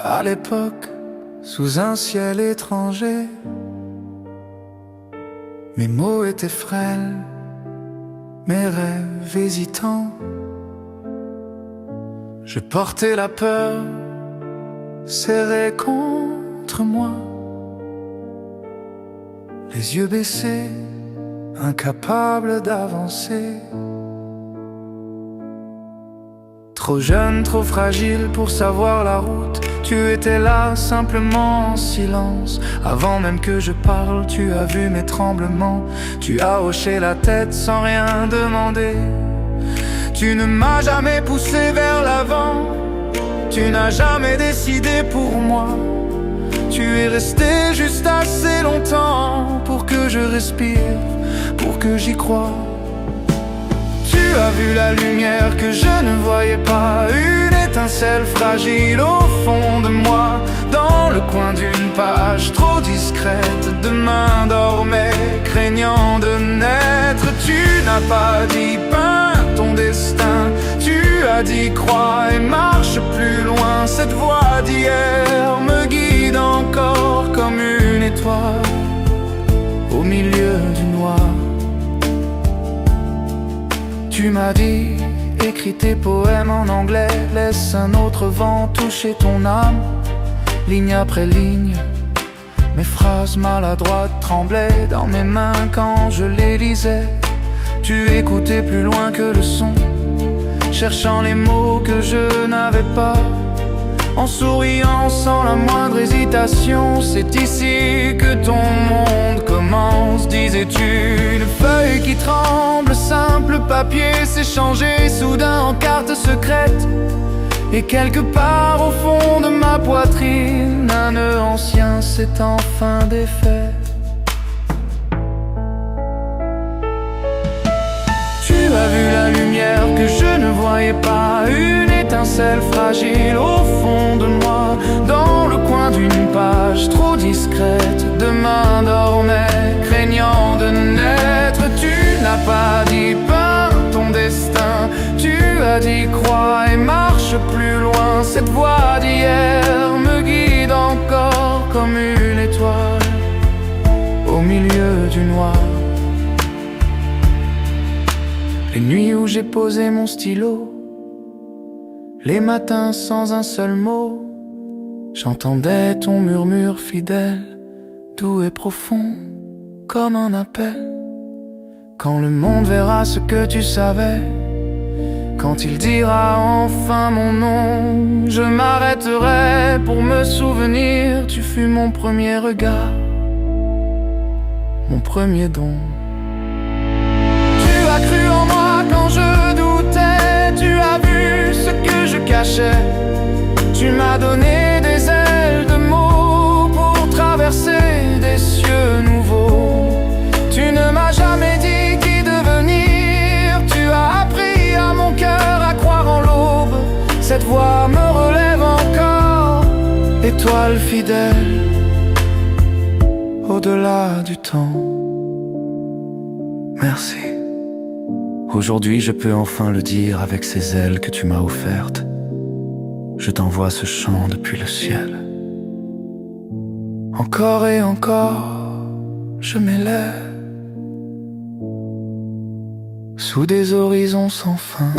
À l'époque, sous un ciel étranger, mes mots étaient frêles, mes rêves hésitants. Je portais la peur serrée contre moi, les yeux baissés, incapable d'avancer. Trop jeune, trop fragile pour savoir la route, tu étais là simplement en silence. Avant même que je parle, tu as vu mes tremblements. Tu as hoché la tête sans rien demander. Tu ne m'as jamais poussé vers l'avant, tu n'as jamais décidé pour moi. Tu es resté juste assez longtemps pour que je respire, pour que j'y croie. Tu as vu la lumière que je ne voyais pas, une étincelle fragile au fond de moi. Dans le coin d'une page trop discrète, demain dormait, craignant de naître. Tu n'as pas dit peins ton destin, tu as dit crois et marche plus loin. Cette voix d'hier me guide encore comme une étoile au milieu du noir. Tu m'as dit, écris tes poèmes en anglais, laisse un autre vent toucher ton âme. Ligne après ligne, mes phrases maladroites tremblaient dans mes mains quand je les lisais. Tu écoutais plus loin que le son, cherchant les mots que je n'avais pas. En souriant sans la moindre hésitation, c'est ici que ton monde commence, disais-tu. Une feuille qui tremble, simple papier, s'est changé soudain en carte secrète. Et quelque part au fond de ma poitrine, un nœud ancien s'est enfin défait. Tu as vu la lumière que je ne voyais pas, une étincelle fragile au fond de moi. Dans le coin d'une page trop discrète, demain dormait, craignant de naître. Tu n'as pas dit peins ton destin, tu as dit crois et marche plus loin. Cette voix d'hier me guide encore comme une étoile au milieu du noir. Les nuits où j'ai posé mon stylo, les matins sans un seul mot, j'entendais ton murmure fidèle, doux et profond, comme un appel. Quand le monde verra ce que tu savais, quand il dira enfin mon nom, je m'arrêterai pour me souvenir. Tu fus mon premier regard, mon premier don. Tu as cru en moi quand je doutais, tu as vu ce que je cachais. Tu m'as donné des ailes de mots pour traverser des cieux nouveaux. Tu ne m'as jamais dit qui devenir, tu as appris à mon cœur à croire en l'aube. Cette voix me relève encore, étoile fidèle, au-delà du temps. Merci. Aujourd'hui je peux enfin le dire avec ces ailes que tu m'as offertes. Je t'envoie ce chant depuis le ciel. Encore et encore, je m'élève sous des horizons sans fin.